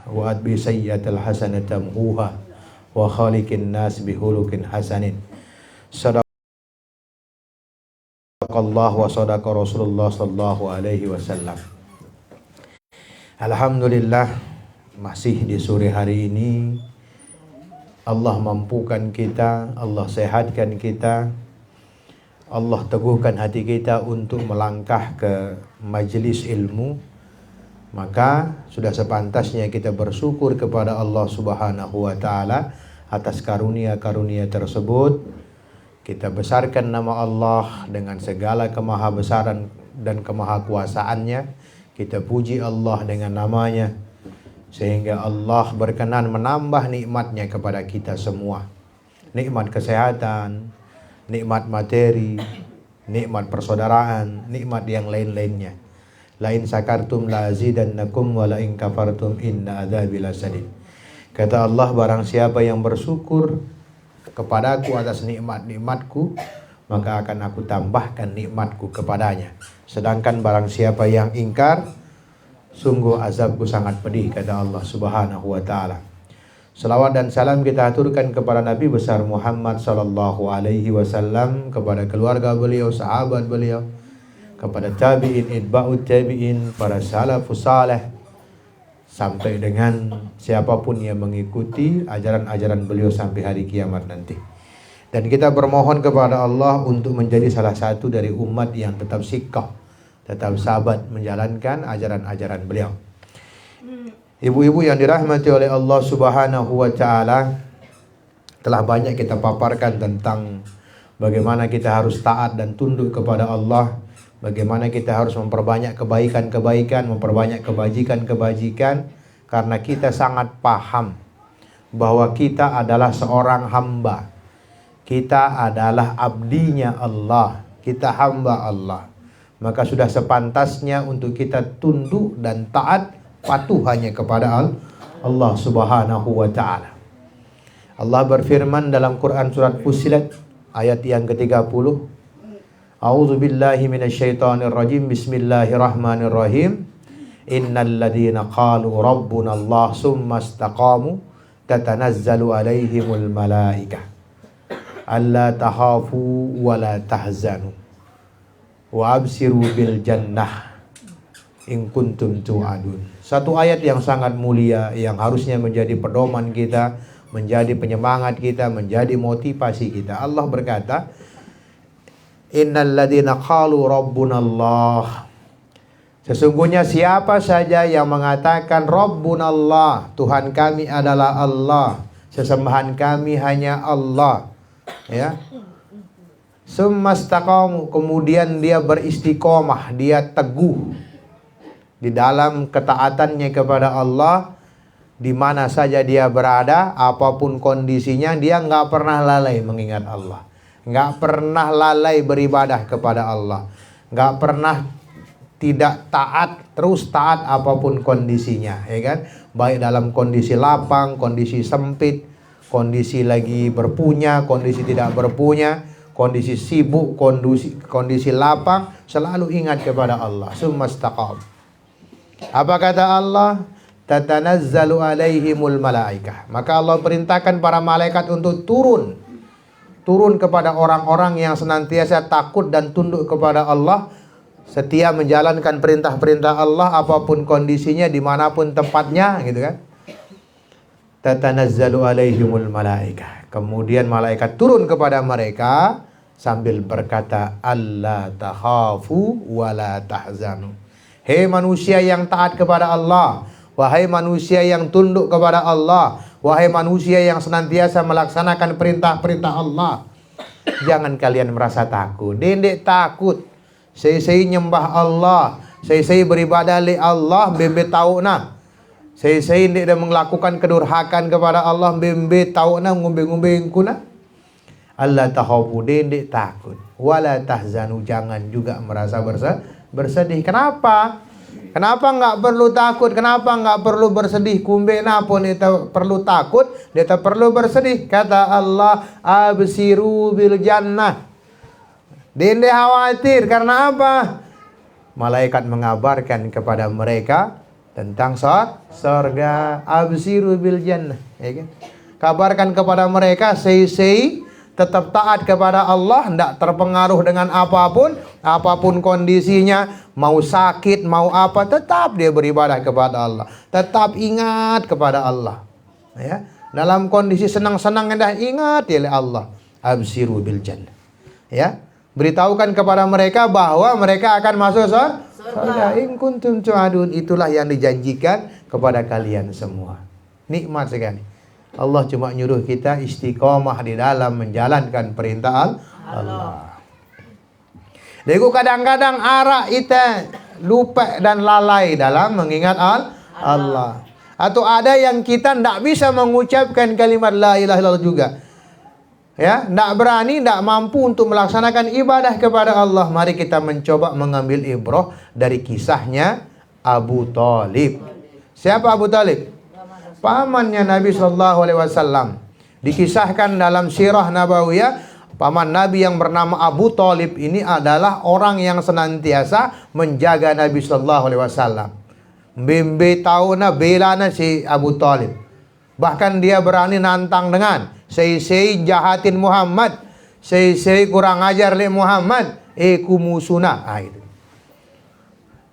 wa atbi sayyi'atal hasanata tamhuha wa khaliqin nas bihulukin hasanin. Sadaqallah wa sadaqa Rasulullah sallallahu alaihi wasallam. Alhamdulillah, masih di sore hari ini Allah mampukan kita, Allah sehatkan kita, Allah teguhkan hati kita untuk melangkah ke majelis ilmu. Maka sudah sepantasnya kita bersyukur kepada Allah Subhanahu wa taala atas karunia-karunia tersebut. Kita besarkan nama Allah dengan segala kemahabesaran dan kemahakuasaannya. Kita puji Allah dengan namanya, sehingga Allah berkenan menambah nikmatnya kepada kita semua. Nikmat kesehatan, nikmat materi, nikmat persaudaraan, nikmat yang lain-lainnya. La in sakartum la azidannakum wa la in kafartum inna adzabi lasadid. Kata Allah, barang siapa yang bersyukur kepadaku atas nikmat-nikmatku, maka akan aku tambahkan nikmatku kepadanya. Sedangkan barang siapa yang ingkar, sungguh azabku sangat pedih, kata Allah Subhanahu wa taala. Salawat dan salam kita aturkan kepada Nabi besar Muhammad sallallahu alaihi wasallam, kepada keluarga beliau, sahabat beliau, kepada tabi'in, itba'ut tabi'in, para salafus saleh, sampai dengan siapapun yang mengikuti ajaran-ajaran beliau sampai hari kiamat nanti. Dan kita bermohon kepada Allah untuk menjadi salah satu dari umat yang tetap siqah, tetap sabat menjalankan ajaran-ajaran beliau. Ibu-ibu yang dirahmati oleh Allah Subhanahu wa taala, telah banyak kita paparkan tentang bagaimana kita harus taat dan tunduk kepada Allah, bagaimana kita harus memperbanyak kebaikan-kebaikan, memperbanyak kebajikan-kebajikan, karena kita sangat paham bahwa kita adalah seorang hamba. Kita adalah abdinya Allah, kita hamba Allah. Maka sudah sepantasnya untuk kita tunduk dan taat, patuh hanya kepada Allah Subhanahu wa taala. Allah berfirman dalam Quran surat Fussilat ayat yang ke-30. A'udzu billahi minasyaitonir rajim. Bismillahirrahmanirrahim. Innal ladzina qalu rabbuna Allah tsumma istaqamu tatanazzalu alaihimul malaikah alla takhafu wa la tahzanu wa absiru bil jannah in kuntum tu'adun. Satu ayat yang sangat mulia yang harusnya menjadi pedoman kita, menjadi penyemangat kita, menjadi motivasi kita. Allah berkata, innal ladzina qalu rabbunallah. Sesungguhnya siapa saja yang mengatakan rabbunallah, Tuhan kami adalah Allah, sesembahan kami hanya Allah, ya. Summastaqamu, kemudian dia beristiqomah, dia teguh di dalam ketaatannya kepada Allah, di mana saja dia berada, apapun kondisinya, dia nggak pernah lalai mengingat Allah, nggak pernah lalai beribadah kepada Allah, nggak pernah tidak taat, terus taat apapun kondisinya, ya kan? Baik dalam kondisi lapang, kondisi sempit, kondisi lagi berpunya, kondisi tidak berpunya, kondisi sibuk, kondisi lapang, selalu ingat kepada Allah. Summastaqam. Apa kata Allah? Tatanazzalu alaihimul malaikah. Maka Allah perintahkan para malaikat untuk turun kepada orang-orang yang senantiasa takut dan tunduk kepada Allah, setia menjalankan perintah-perintah Allah apapun kondisinya, dimanapun tempatnya, gitu kan. Tatanazzalu alaihimul malaikah. Kemudian malaikat turun kepada mereka sambil berkata, alla takhafu wa la tahzanu. Hei manusia yang taat kepada Allah, wahai manusia yang tunduk kepada Allah, wahai manusia yang senantiasa melaksanakan perintah-perintah Allah, jangan kalian merasa takut. Dendek takut. Saya nyembah Allah, saya beribadah li Allah, bembe tahu nah. Saya tidak melakukan kedurhakan kepada Allah, bembe tahu nah, ngumbe-ngumbe kuna. Allah takhafu, dendek takut. Wala tahzanu, jangan juga merasa bersedih. Kenapa? Kenapa nggak perlu takut? Kenapa nggak perlu bersedih? Kumbe napa nita perlu takut? Nita perlu bersedih. Kata Allah, absiru bil jannah. Dende khawatir karena apa? Malaikat mengabarkan kepada mereka tentang sorga. Absiru bil jannah, ya kan? Kabarkan kepada mereka, sei tetap taat kepada Allah, tidak terpengaruh dengan apapun kondisinya, mau sakit, mau apa, tetap dia beribadah kepada Allah, tetap ingat kepada Allah. Ya, dalam kondisi senang-senang dah ingat ya Allah. Absiru bil jannah. Ya, beritahukan kepada mereka bahwa mereka akan masuk surga. In kuntum tu'adun, itulah yang dijanjikan kepada kalian semua. Nikmat sekali. Allah cuma nyuruh kita istiqomah di dalam menjalankan perintah Allah. Jadi kadang-kadang arah kita lupa dan lalai dalam mengingat Allah. Atau ada yang kita tidak bisa mengucapkan kalimat la ilaha illallah juga. Ya, tidak berani, tidak mampu untuk melaksanakan ibadah kepada Allah. Mari kita mencoba mengambil ibrah dari kisahnya Abu Thalib. Siapa Abu Thalib? Pamannya Nabi SAW. Dikisahkan dalam sirah Nabawiyah, paman Nabi yang bernama Abu Thalib ini adalah orang yang senantiasa menjaga Nabi SAW. Bimbe tahu na bela na si Abu Thalib. Bahkan dia berani nantang dengan sei jahatin Muhammad, sei kurang ajar le Muhammad, kumusuna. Itu.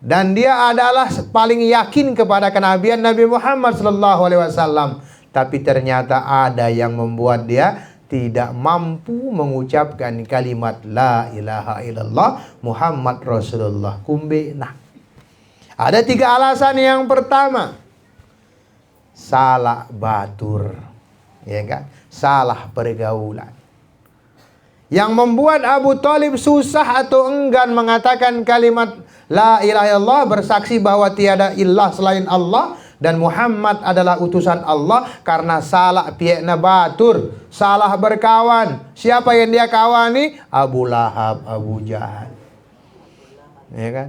Dan dia adalah paling yakin kepada kenabian Nabi Muhammad SAW. Tapi ternyata ada yang membuat dia tidak mampu mengucapkan kalimat la ilaha illallah Muhammad Rasulullah. Kumbe nah. Ada 3 alasan. Yang pertama, salah batur. Ya kan? Salah pergaulan. Yang membuat Abu Thalib susah atau enggan mengatakan kalimat la ilaha illallah, bersaksi bahwa tiada ilah selain Allah dan Muhammad adalah utusan Allah, karena salah piekna batur, salah berkawan. Siapa yang dia kawani? Abu Lahab, Abu Jahal. Ya kan?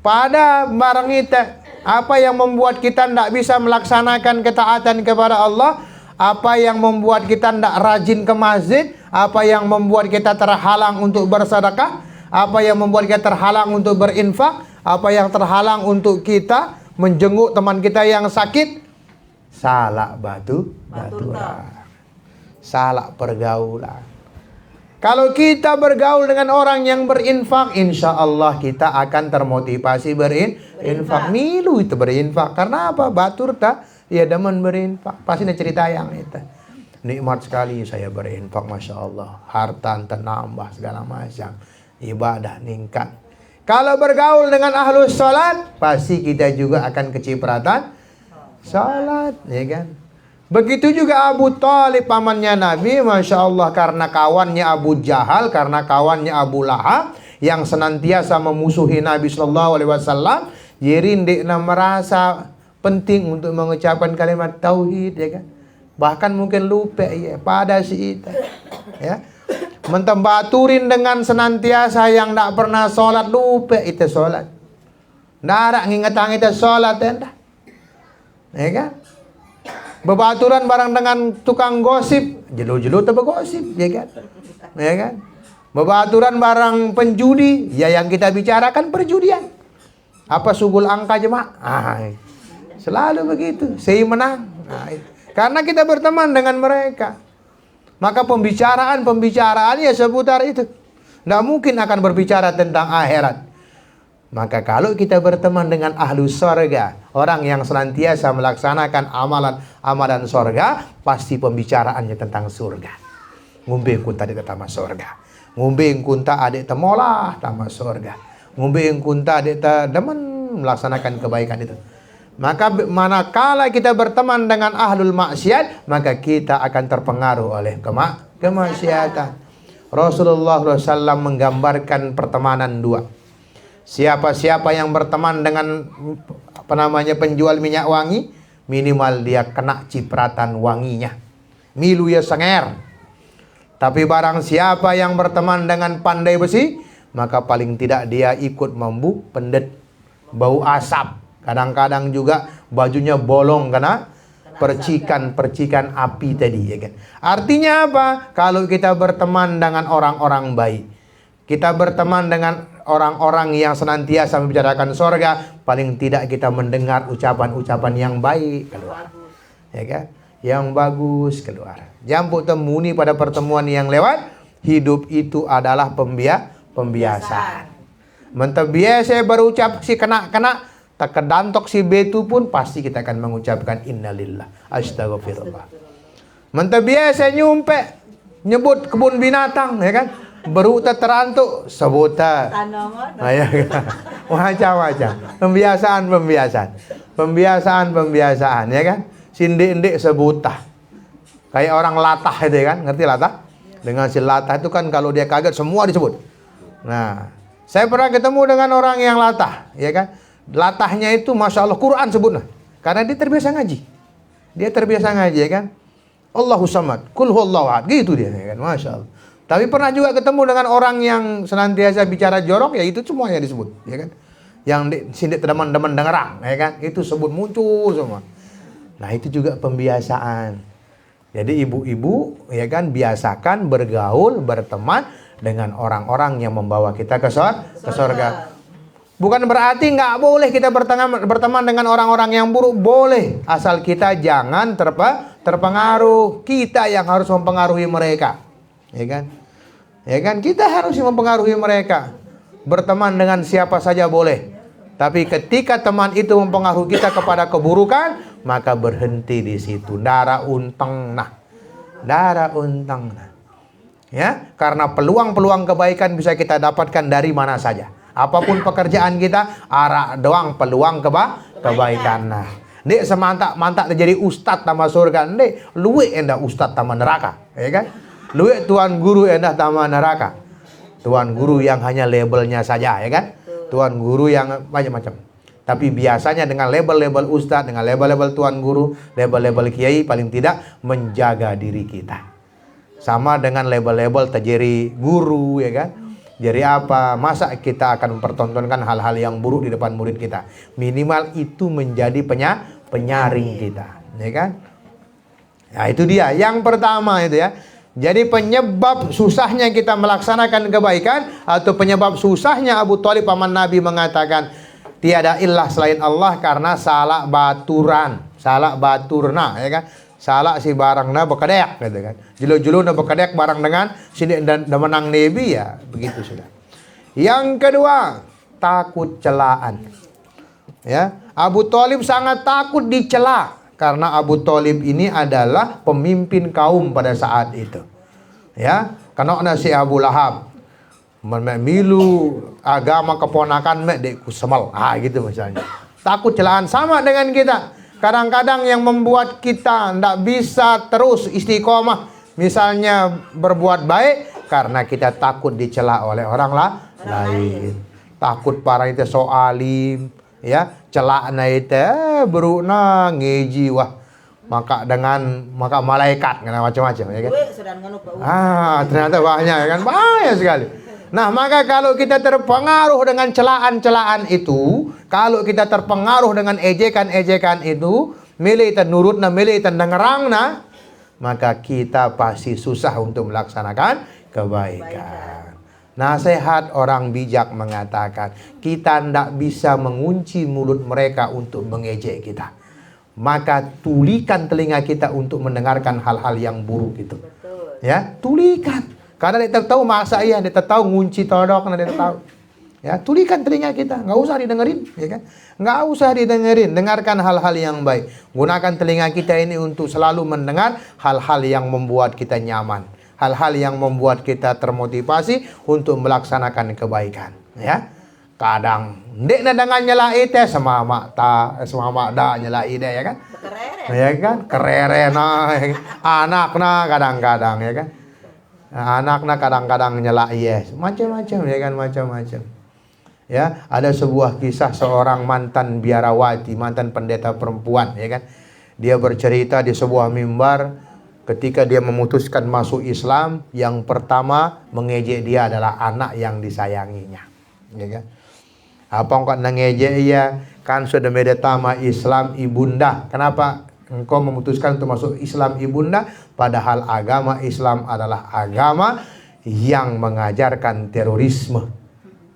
Pada barang itu, apa yang membuat kita tidak bisa melaksanakan ketaatan kepada Allah? Apa yang membuat kita tidak rajin ke masjid? Apa yang membuat kita terhalang untuk bersedekah? Apa yang membuat kita terhalang untuk berinfak? Apa yang terhalang untuk kita menjenguk teman kita yang sakit? Salah baturan. Salah pergaulan. Kalau kita bergaul dengan orang yang berinfak, insya Allah kita akan termotivasi berinfak. Milu itu berinfak. Karena apa? Batur tak? Ya demen berinfak. Pasti ada cerita yang itu. Nikmat sekali saya berinfak, Masya Allah. Harta nambah segala macam. Ibadah ningkat. Kalau bergaul dengan ahlus salat, pasti kita juga akan kecipratan salat, ya kan? Begitu juga Abu Thalib, pamannya Nabi, Masya Allah, karena kawannya Abu Jahal, karena kawannya Abu Lahab yang senantiasa memusuhi Nabi SAW, Yerinde merasa penting untuk mengucapkan kalimat tauhid, ya kan? Bahkan mungkin lupa ya pada si itu, ya. Mentembaturin dengan senantiasa yang tidak pernah sholat, lupa itu sholat. Tidak nginget itu sholat, ya kan? Bebaturan barang dengan tukang gosip, jelu-jelu tak bergosip, ya kan? Ya kan? Bebaturan barang penjudi, ya yang kita bicarakan perjudian. Apa subul angka jemaah? Selalu begitu, saya menang. Karena kita berteman dengan mereka. Maka pembicaraan ya seputar itu. Tidak mungkin akan berbicara tentang akhirat. Maka kalau kita berteman dengan ahlu sorga, orang yang senantiasa melaksanakan amalan sorga, pasti pembicaraannya tentang surga. Ngumbe kunta adik tamat sorga. Ngumbe kunta adik temolah tamat sorga. Ngumbe kunta adik demen melaksanakan kebaikan itu. Maka manakala kita berteman dengan ahlul maksiat, maka kita akan terpengaruh oleh kemaksiatan. Rasulullah SAW menggambarkan pertemanan 2. Siapa-siapa yang berteman dengan penjual minyak wangi, minimal dia kena cipratan wanginya. Milu ya senger. Tapi barang siapa yang berteman dengan pandai besi, maka paling tidak dia ikut membu pendet bau asap. Kadang-kadang juga bajunya bolong karena percikan api tadi, ya kan? Artinya apa? Kalau kita berteman dengan orang-orang baik, Kita berteman dengan orang-orang yang senantiasa membicarakan sorga, paling tidak kita mendengar ucapan-ucapan yang baik keluar. Ya kan? Yang bagus keluar. Jampu temuni pada pertemuan yang lewat, hidup itu adalah pembiasaan. Menterbiasa berucap si kena-kena, tak kedantok si betu pun pasti kita akan mengucapkan innalillah, astagfirullah. Menterbiasa nyebut kebun binatang, ya kan? Beruta terantuk sebutan. Macam-macam. Pembiasaan, ya kan? Sindik-indik sebutah. Kayak orang latah itu, ya kan? Ngerti latah? Dengan si latah itu kan kalau dia kaget semua disebut. Nah, saya pernah ketemu dengan orang yang latah, ya kan? Latahnya itu Masya Allah Quran sebutnya. Karena dia terbiasa ngaji. Ya kan? Allahu samad, kul huwallahu ahad, gitu dia, ya kan? Masya Allah. Tapi pernah juga ketemu dengan orang yang senantiasa bicara jorok, ya itu semuanya disebut, ya kan? Yang sindik teman-teman dengerang, ya kan? Itu sebut muncul semua. Nah, itu juga pembiasaan. Jadi ibu-ibu, ya kan, biasakan bergaul, berteman dengan orang-orang yang membawa kita ke surga. Bukan berarti nggak boleh kita berteman dengan orang-orang yang buruk, boleh, asal kita jangan terpengaruh. Kita yang harus mempengaruhi mereka. Ya kan? Kita harus mempengaruhi mereka. Berteman dengan siapa saja boleh. Tapi ketika teman itu mempengaruhi kita kepada keburukan, maka berhenti di situ. Darah unteng nah. Ya, karena peluang-peluang kebaikan bisa kita dapatkan dari mana saja. Apapun pekerjaan kita, arah doang peluang kebaikan. Nah, dek semantak terjadi ustad tama surga, dek luwe endah ustad tama neraka, ya kan? Luwe tuan guru endah tama neraka. Tuan guru yang hanya labelnya saja, ya kan? Tuan guru yang macam-macam. Tapi biasanya dengan label-label ustad, dengan label-label tuan guru, label-label kiai, paling tidak menjaga diri kita. Sama dengan label-label terjadi guru, ya kan? Jadi apa? Masa kita akan mempertontonkan hal-hal yang buruk di depan murid kita? Minimal itu menjadi penyaring kita, ya kan? Nah, itu dia. Yang pertama itu ya. Jadi penyebab susahnya kita melaksanakan kebaikan atau penyebab susahnya Abu Thalib paman Nabi mengatakan tiada ilah selain Allah karena salah baturna, ya kan? Salah si barangna bekedek, gitu kan. Julu-julu na bekedek barang dengan sini dan menang Nabi, ya begitu sudah. Yang kedua, takut celaan. Ya, Abu Thalib sangat takut dicela karena Abu Thalib ini adalah pemimpin kaum pada saat itu. Ya, karena si Abu Lahab memilu agama keponakan mek dek kusemel. Gitu misalnya. Takut celaan sama dengan kita. Kadang-kadang yang membuat kita tidak bisa terus istiqomah, misalnya berbuat baik, karena kita takut dicela oleh orang lain. Takut para itu soalim, ya, celak na itu beruna ngeji wah, maka malaikat kena macam-macam, ya kan? Ternyata banyak, ya kan? Banyak sekali. Nah, maka kalau kita terpengaruh dengan celaan-celaan itu, kalau kita terpengaruh dengan ejekan-ejekan itu, milih dan nurutna, milih dan dengerangna, maka kita pasti susah untuk melaksanakan kebaikan. Nasihat orang bijak mengatakan, kita tidak bisa mengunci mulut mereka untuk mengejek kita. Maka tulikan telinga kita untuk mendengarkan hal-hal yang buruk itu. Ya, tulikan. Karena dia tahu masa dia tahu ngunci todok, dia tahu. Ya, tulikan telinga kita, nggak usah didengerin, ya kan? Nggak usah didengerin, dengarkan hal-hal yang baik. Gunakan telinga kita ini untuk selalu mendengar hal-hal yang membuat kita nyaman, hal-hal yang membuat kita termotivasi untuk melaksanakan kebaikan. Ya, kadang ndek dengan nyelai teh semama da nyelai deh, ya kan? Ya kan? Kererena, anakna kadang-kadang, ya kan? Anaknya kadang-kadang nyelak yes, macam-macam, ya kan, macam-macam. Ya, ada sebuah kisah seorang mantan biarawati, mantan pendeta perempuan, ya kan. Dia bercerita di sebuah mimbar ketika dia memutuskan masuk Islam, yang pertama mengejek dia adalah anak yang disayanginya, ya kan. Apa engkau ngejek ya? Kan sudah medetama Islam ibunda. Kenapa engkau memutuskan untuk masuk Islam ibunda, padahal agama Islam adalah agama yang mengajarkan terorisme.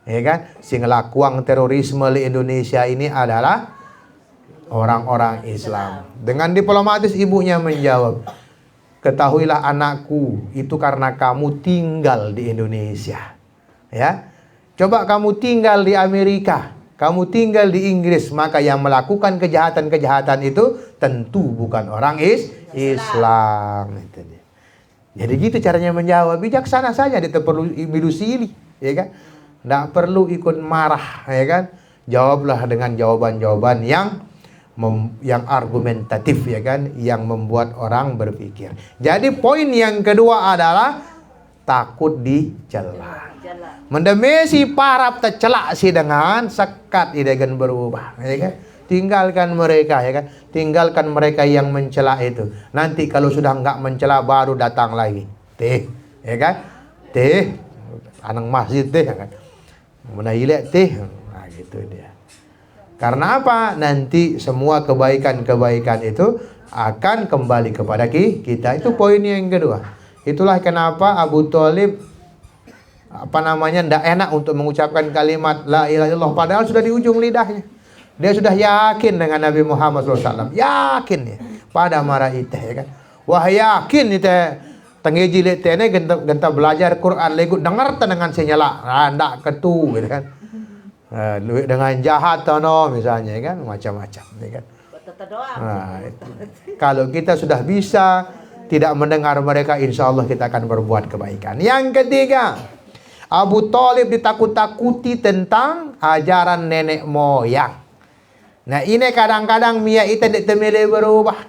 Ya kan? Sing lakuang terorisme di Indonesia ini adalah orang-orang Islam. Dengan diplomatis ibunya menjawab, ketahuilah anakku, itu karena kamu tinggal di Indonesia. Ya. Coba kamu tinggal di Amerika, kamu tinggal di Inggris, maka yang melakukan kejahatan-kejahatan itu tentu bukan orang Islam. Itu dia. Jadi gitu caranya menjawab, bijaksana saja, tidak perlu milusili, ya kan? Tidak perlu ikut marah, ya kan? Jawablah dengan jawaban-jawaban yang argumentatif, ya kan? Yang membuat orang berpikir. Jadi poin yang kedua adalah takut dicela. Mendemesi parap tercelak si dengan sekat idegan berubah, ya kan? Tinggalkan mereka, ya kan? Tinggalkan mereka yang mencela itu. Nanti kalau sudah enggak mencela baru datang lagi. Teh, ya kan? Teh, anak masjid teh, ya kan? Menailek teh. Nah, gitu dia. Karena apa? Nanti semua kebaikan-kebaikan itu akan kembali kepada kita. Itu poin yang kedua. Itulah kenapa Abu Thalib ndak enak untuk mengucapkan kalimat la ilaha illallah, padahal sudah di ujung lidahnya. Dia sudah yakin dengan Nabi Muhammad SAW. Yakin ya. Pada marah iteh, ya kan. Wah yakin iteh. Tengeji letene genta belajar Quran legut dengar dengan senyala. Ndak ketu, gitu kan. Dengan jahat tono misalnya, ya kan, macam-macam, ya kan. Nah, kalau kita sudah bisa tidak mendengar mereka, insya Allah kita akan berbuat kebaikan. Yang ketiga, Abu Thalib ditakut-takuti tentang ajaran nenek moyang. Nah ini kadang-kadang Mia itu tidak temele berubah.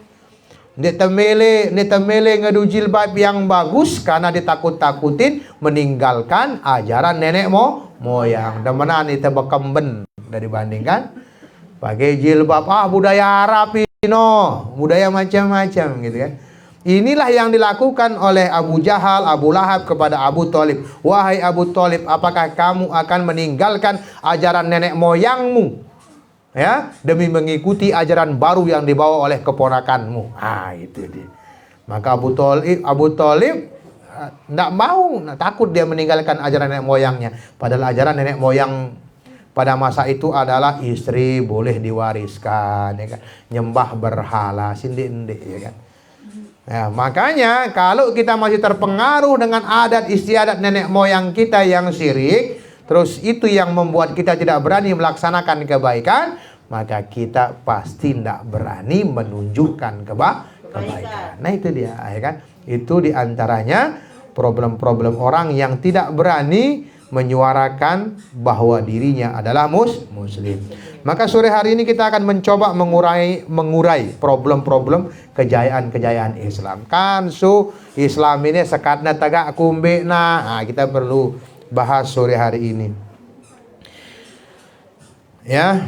Tidak temele ngadu jilbab yang bagus karena ditakut-takutin meninggalkan ajaran nenek moyang. Demenan itu bekemben dari bandingkan pakai jilbab, budaya Arab ini, budaya macam-macam, gitu kan. Inilah yang dilakukan oleh Abu Jahal, Abu Lahab kepada Abu Thalib. Wahai Abu Thalib, apakah kamu akan meninggalkan ajaran nenek moyangmu, ya, demi mengikuti ajaran baru yang dibawa oleh keponakanmu? Itu dia. Maka Abu Thalib tidak mau, takut dia meninggalkan ajaran nenek moyangnya. Padahal ajaran nenek moyang pada masa itu adalah istri boleh diwariskan, ya kan? Nyembah berhala, sindik-indik, ya kan? Ya, makanya kalau kita masih terpengaruh dengan adat istiadat nenek moyang kita yang syirik, terus itu yang membuat kita tidak berani melaksanakan kebaikan, maka kita pasti tidak berani menunjukkan kebaikan. Nah itu dia, ya kan? Itu diantaranya problem-problem orang yang tidak berani menyuarakan bahwa dirinya adalah muslim. Maka sore hari ini kita akan mencoba mengurai problem-problem kejayaan-kejayaan Islam. Kan Islam ini sekatna tagak kumbe. Nah, kita perlu bahas sore hari ini. Ya.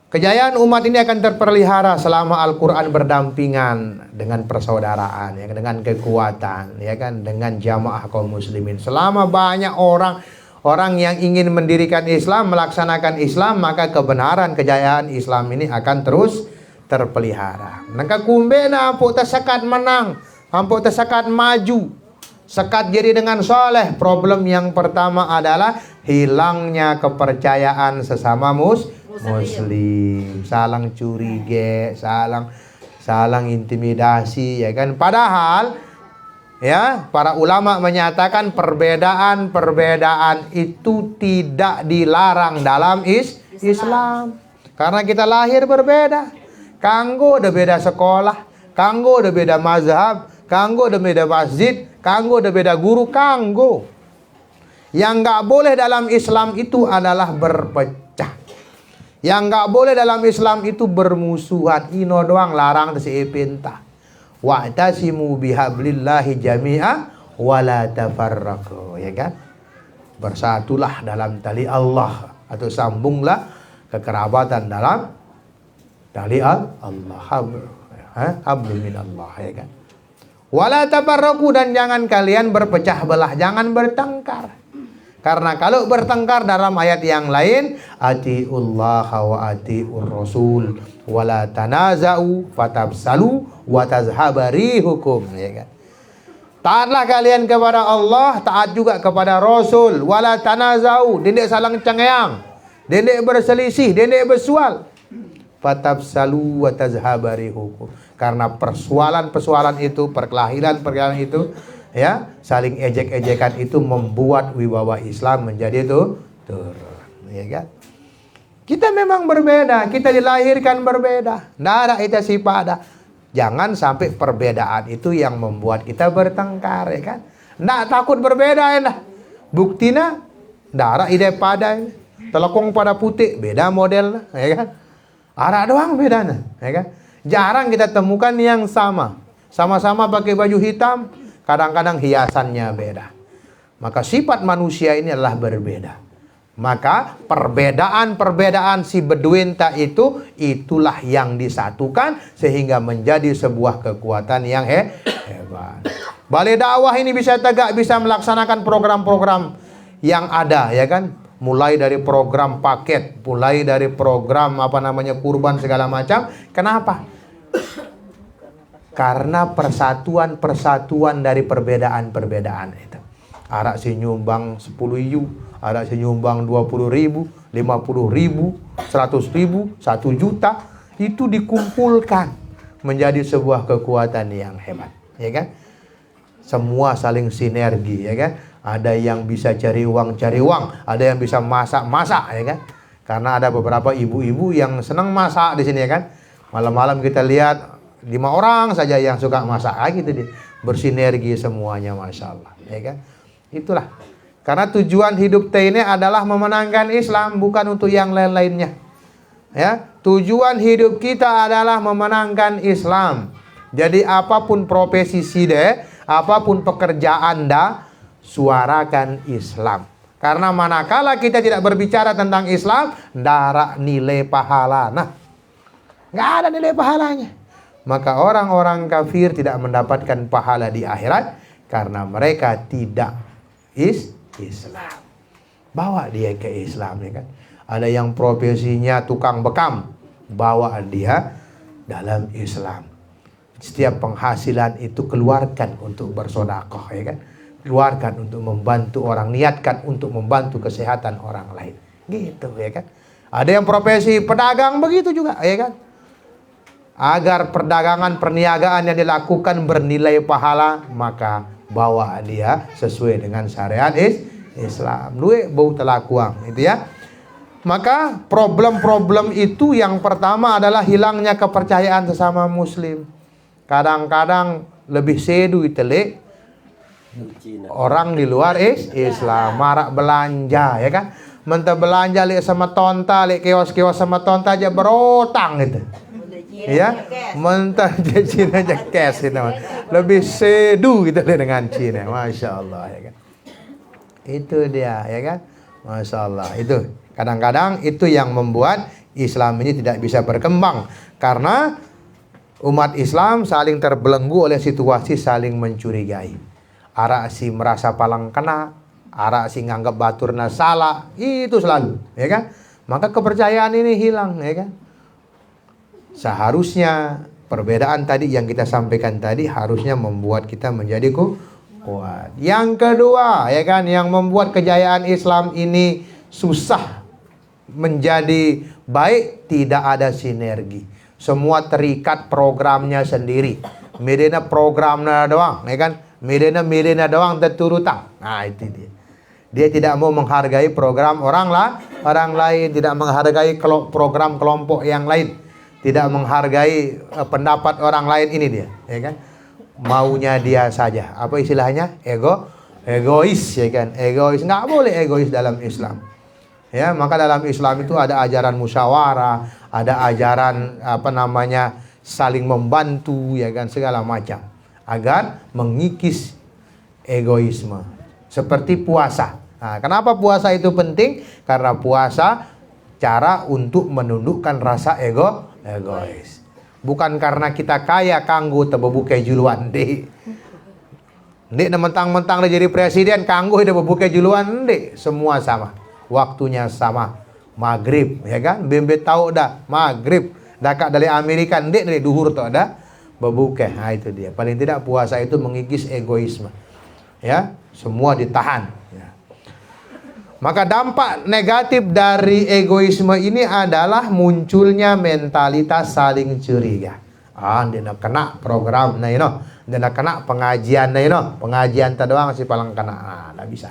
Kejayaan umat ini akan terpelihara selama Al-Quran berdampingan dengan persaudaraan, ya, dengan kekuatan, ya kan, dengan jamaah kaum muslimin. Selama banyak orang yang ingin mendirikan Islam, melaksanakan Islam, maka kebenaran kejayaan Islam ini akan terus terpelihara. Maka kumbena ampuk tersekat menang, ampuk tersekat maju, sekat jadi dengan soleh. Problem yang pertama adalah hilangnya kepercayaan sesama muslim. Salang curiga, salang intimidasi, ya kan. Padahal ya, para ulama menyatakan perbedaan itu tidak dilarang dalam Islam. Karena kita lahir berbeda. Kanggo udah beda sekolah, kanggo udah beda mazhab, kanggo udah beda masjid, kanggo udah beda guru, kanggo. Yang nggak boleh dalam Islam itu adalah berpecah. Yang nggak boleh dalam Islam itu bermusuhan. Ino doang larang seipinta. Wa'tasimu bihablillahi jami'a wala tafarraqu, ya kan? Bersatulah dalam tali Allah, atau sambunglah kekerabatan dalam tali Allah. Hablu minallah, ya kan? Wala tafarraqu, dan jangan kalian berpecah belah, jangan bertengkar. Karena kalau bertengkar dalam ayat yang lain, atiullah wa atiur rasul wala tanaza'u fatabsalu wa tazhabari hukum, ya kan? Taatlah kalian kepada Allah, taat juga kepada Rasul. Wala tanazau, dendek salang cengeang, dendek berselisih, dendek bersual. Fatafsalu wa tazhabarihukum. Karena persoalan-persoalan itu, perkelahian-perkelahian itu, ya, saling ejek-ejekan itu membuat wibawa Islam menjadi itu turun, ya kan? Kita memang berbeda, kita dilahirkan berbeda. Nada itu sifat. Jangan sampai perbedaan itu yang membuat kita bertengkar, ya kan? Nggak takut berbeda, ya. Buktinya darah ide pada telekong pada putih, beda model, ya kan? Arah doang bedanya, ya kan? Jarang kita temukan yang sama. Sama-sama pakai baju hitam, kadang-kadang hiasannya beda. Maka sifat manusia ini adalah berbeda. Maka perbedaan-perbedaan si Beduin itu, itulah yang disatukan sehingga menjadi sebuah kekuatan yang hebat. Balai dakwah ini bisa tegak, bisa melaksanakan program-program yang ada, ya kan? Mulai dari program paket, mulai dari program kurban segala macam. Kenapa? Karena persatuan dari perbedaan-perbedaan itu. Arak si nyumbang 10 iu, ada si nyumbang 20.000, 50.000, 100.000, 1 juta, itu dikumpulkan menjadi sebuah kekuatan yang hebat, ya kan? Semua saling sinergi, ya kan? Ada yang bisa cari uang, ada yang bisa masak, ya kan? Karena ada beberapa ibu-ibu yang senang masak di sini, ya kan? Malam-malam kita lihat 5 orang saja yang suka masak, gitu deh. Bersinergi semuanya, masya Allah, ya kan? Itulah. Karena tujuan hidup ini adalah memenangkan Islam, bukan untuk yang lain-lainnya. Ya, tujuan hidup kita adalah memenangkan Islam. Jadi apapun profesi side, apapun pekerjaan Anda, suarakan Islam. Karena manakala kita tidak berbicara tentang Islam, ndak nilai pahala. Nah, nggak ada nilai pahalanya. Maka orang-orang kafir tidak mendapatkan pahala di akhirat karena mereka tidak Islam. Bawa dia ke Islam, ya kan? Ada yang profesinya tukang bekam, bawa dia dalam Islam. Setiap penghasilan itu keluarkan untuk bersedekah, ya kan? Keluarkan untuk membantu orang, niatkan untuk membantu kesehatan orang lain. Gitu, ya kan? Ada yang profesi pedagang begitu juga, ya kan? Agar perdagangan perniagaan yang dilakukan bernilai pahala, maka bawa dia sesuai dengan syariat Islam. Duit bau telakuang, itu ya. Maka problem-problem itu yang pertama adalah hilangnya kepercayaan sesama muslim. Kadang-kadang lebih sedu itele orang di luar Islam marak belanja, ya kan? Mentah belanja lek sama tonta, lek kios-kios sama tonta aja berotang gitu. Ya, mentah Cina aja cash itu. Lebih sedu gitu dengan Cina, masya Allah, ya kan? Itu dia, ya kan? Masya Allah. Itu kadang-kadang itu yang membuat Islam ini tidak bisa berkembang karena umat Islam saling terbelenggu oleh situasi saling mencurigai. Arak si merasa palang kena, arak si nganggap baturna salah, itu selalu, ya kan? Maka kepercayaan ini hilang, ya kan? Seharusnya perbedaan tadi yang kita sampaikan tadi harusnya membuat kita menjadi kuat. Yang kedua, ya kan, yang membuat kejayaan Islam ini susah menjadi baik, tidak ada sinergi. Semua terikat programnya sendiri. Medena programnya doang, ya kan? Medena doang terturutang. Nah, itu dia. Dia tidak mau menghargai program orang lain, tidak menghargai program kelompok yang lain. Tidak menghargai pendapat orang lain, ini dia, ya kan? Maunya dia saja. Apa istilahnya? Egois, ya kan? Egois, nggak boleh egois dalam Islam. Ya, maka dalam Islam itu ada ajaran musyawarah, ada ajaran saling membantu, ya kan, segala macam agar mengikis egoisme. Seperti puasa. Nah, kenapa puasa itu penting? Karena puasa cara untuk menundukkan rasa egois. Bukan karena kita kaya kanggo tebebuke juluan deh. Ndek mentang-mentang dia jadi presiden kanggo dia bebuke juluan ndek. Semua sama. Waktunya sama. Maghrib, ya kan? Bembe tahu dah maghrib. Dakak dari Amerika ndek dari duhur tuh ada. Bebukeh. Nah, itu dia. Paling tidak puasa itu mengikis egoisme. Ya, semua ditahan. Ya. Maka dampak negatif dari egoisme ini adalah munculnya mentalitas saling curiga. Dia nak kena program nah dia nak kena pengajian nah pengajian doang si paling kena. Nggak bisa.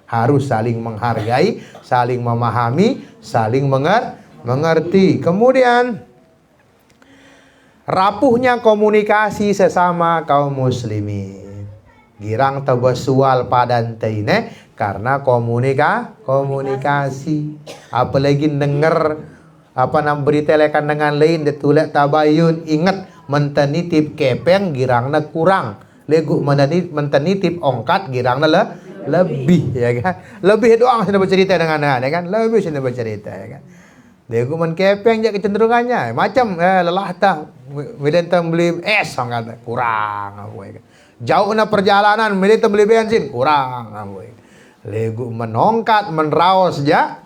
Harus saling menghargai, saling memahami, saling mengerti. Kemudian rapuhnya komunikasi sesama kaum muslimin. Girang tebesual padan teine karena komunikasi. Apalagi denger berita lekan dengan lain ditulak tabayun, ingat mentenitip kepeng girangna kurang. Legu mentenitip ongkat girangna lebih, ya kan? Lebih doang sudah bercerita dengan ya kan? Lebih sudah bercerita, ya kan? Legu kepeng je kecenderungannya macam lelah tah milentang beli es kata kurang apa ya kan? Jauh na perjalanan milentang beli bensin kurang apa ya. Legu menongkat meneraos ja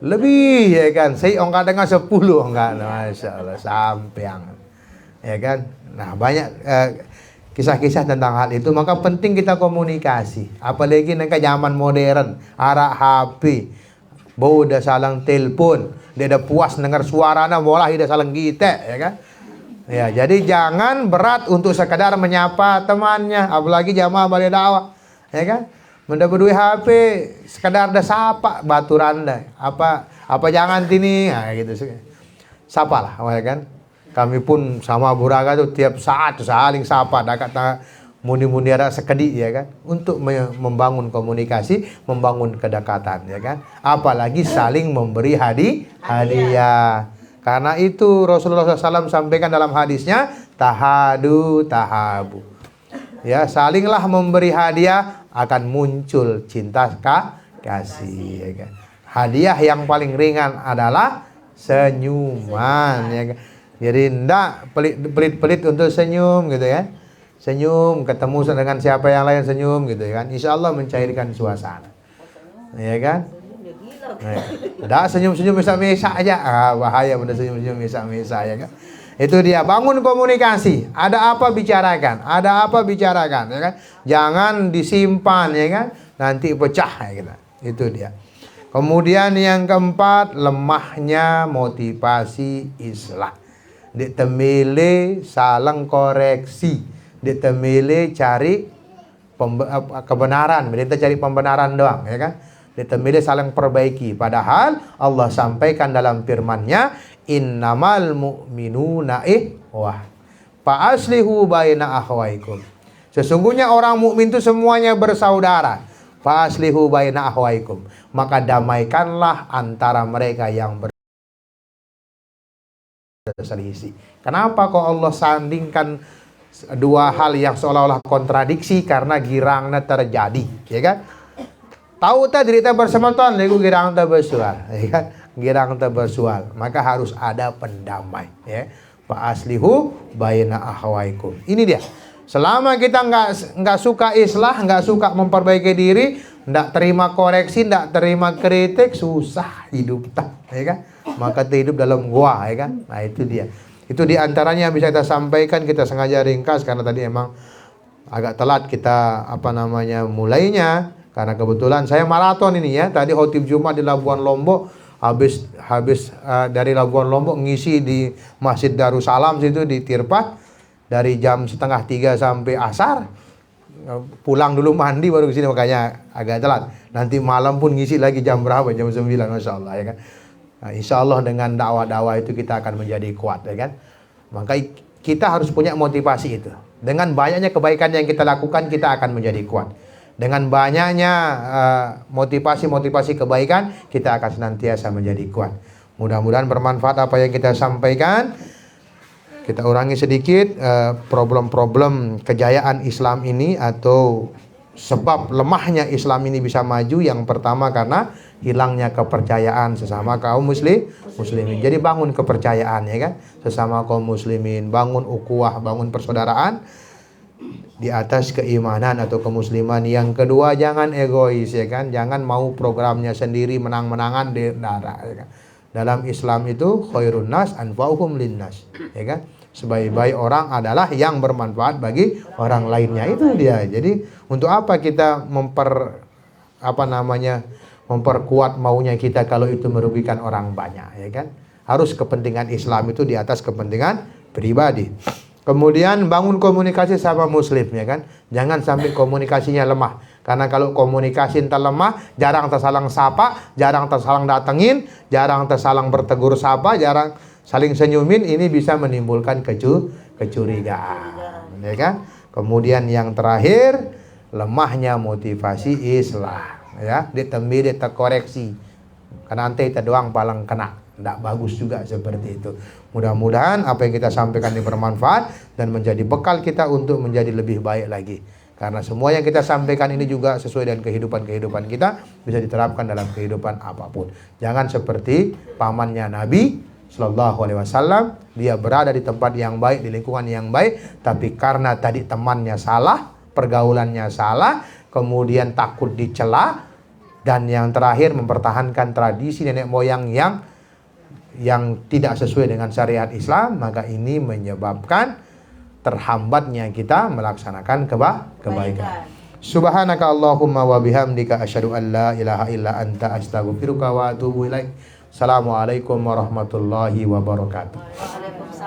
lebih, ya kan? Saya ongkat dengan 10 ongkat, masya Allah sampeang, ya kan? Nah banyak kisah-kisah tentang hal itu. Maka penting kita komunikasi. Apalagi nangka zaman modern, arah HP, bau dah salang telepon, dia dah puas dengar suarana, bolah dia salang kita, ya kan? Ya, jadi jangan berat untuk sekadar menyapa temannya, apalagi jamaah balai dakwah, ya kan? Menda berdua HP, sekadar dah sapa baturan dah. Apa jangan tini, nah, gitu. Sapa lah, ya kan? Kami pun sama Buraga tuh tiap saat saling sapa, dah kata muni-muni ada sekedi, ya kan, untuk membangun komunikasi, membangun kedekatan, ya kan. Apalagi saling memberi hadiah. Karena itu Rasulullah SAW sampaikan dalam hadisnya, tahadu tahabu. Ya, salinglah memberi hadiah, akan muncul cinta kasih, ya kan. Hadiah yang paling ringan adalah senyuman, ya kan. Jadi ndak pelit-pelit untuk senyum gitu ya. Senyum, ketemu dengan siapa yang lain senyum gitu ya kan. Insya Allah mencairkan suasana. Ya kan? Ndak senyum-senyum mesa-mesa aja. Bahaya benda senyum-senyum mesa-mesa, ya kan. Itu dia, bangun komunikasi. Ada apa bicarakan, ada apa bicarakan, ya kan. Jangan disimpan, ya kan. Nanti pecah, ya kan. Itu dia. Kemudian yang keempat, lemahnya motivasi islah. Ditemile saling koreksi, ditemile cari kebenaran, kita cari pembenaran doang, ya kan? Ditemile saling perbaiki. Padahal Allah sampaikan dalam firman-Nya, innamal mu'minuna ikhwah fa aslihu baina akhwaikum. Sesungguhnya orang mukmin itu semuanya bersaudara. Fa aslihu baina akhwaikum. Maka damaikanlah antara mereka yang berselisih. Kenapa kok Allah sandingkan dua hal yang seolah-olah kontradiksi? Karena girangna terjadi, ya kan? Tahu tak cerita bersemantan, lego girang tak bersual, ya kan? Girang tak bersual, maka harus ada pendamai, ya. Fa aslihu baina akhwaikum. Ini dia. Selama kita nggak suka islah, nggak suka memperbaiki diri, nggak terima koreksi, nggak terima kritik, susah hidup tak, ya kan? Maka kita hidup dalam gua, ya kan? Nah itu dia. Itu diantaranya yang bisa kita sampaikan. Kita sengaja ringkas karena tadi emang agak telat kita mulainya. Karena kebetulan saya maraton ini ya. Tadi khotib Jumat di Labuan Lombok, habis dari Labuan Lombok ngisi di Masjid Darussalam situ di Tirpat dari jam 2:30 sampai asar. Pulang dulu mandi baru ke sini, makanya agak telat. Nanti malam pun ngisi lagi jam berapa? Jam 9, Masya Allah, ya kan. Nah, insya Allah dengan dakwah-dakwah itu kita akan menjadi kuat, ya kan. Maka kita harus punya motivasi itu. Dengan banyaknya kebaikan yang kita lakukan, kita akan menjadi kuat. Dengan banyaknya motivasi kebaikan, kita akan senantiasa menjadi kuat. Mudah-mudahan bermanfaat apa yang kita sampaikan. Kita urangi sedikit problem-problem kejayaan Islam ini atau sebab lemahnya Islam ini bisa maju. Yang pertama karena hilangnya kepercayaan sesama kaum muslimin. Jadi bangun kepercayaan, ya kan, sesama kaum muslimin, bangun ukhuwah, bangun persaudaraan di atas keimanan atau kemusliman. Yang kedua, jangan egois, ya kan, jangan mau programnya sendiri, menang-menangan di darah, ya kan. Dalam Islam itu khairun nas anfa'uhum linnas, ya kan. Sebaik-baik orang adalah yang bermanfaat bagi orang lainnya. Itu dia. Jadi untuk apa kita memperkuat maunya kita kalau itu merugikan orang banyak, ya kan? Harus kepentingan Islam itu di atas kepentingan pribadi. Kemudian bangun komunikasi sama muslim, ya kan? Jangan sampai komunikasinya lemah. Karena kalau komunikasi entah lemah, jarang tersalang sapa, jarang tersalang datengin, jarang tersalang bertegur sapa, jarang saling senyumin, ini bisa menimbulkan kecurigaan, ya kan? Kemudian yang terakhir, lemahnya motivasi Islam, ya. Ditembi, ditekoreksi. Karena ante kita doang paling kena. Tidak bagus juga seperti itu. Mudah-mudahan apa yang kita sampaikan ini bermanfaat dan menjadi bekal kita untuk menjadi lebih baik lagi. Karena semua yang kita sampaikan ini juga sesuai dengan kehidupan kita, bisa diterapkan dalam kehidupan apapun. Jangan seperti pamannya Nabi Sallallahu Alaihi Wasallam, dia berada di tempat yang baik, di lingkungan yang baik, tapi karena tadi temannya salah, pergaulannya salah, kemudian takut dicela, dan yang terakhir mempertahankan tradisi nenek moyang yang tidak sesuai dengan syariat Islam, maka ini menyebabkan terhambatnya kita melaksanakan kebaikan. Subhanaka Allahumma wa bihamdika asyhadu an la ilaha illa anta astaghfiruka wa atubu ilaik. Assalamualaikum warahmatullahi wabarakatuh.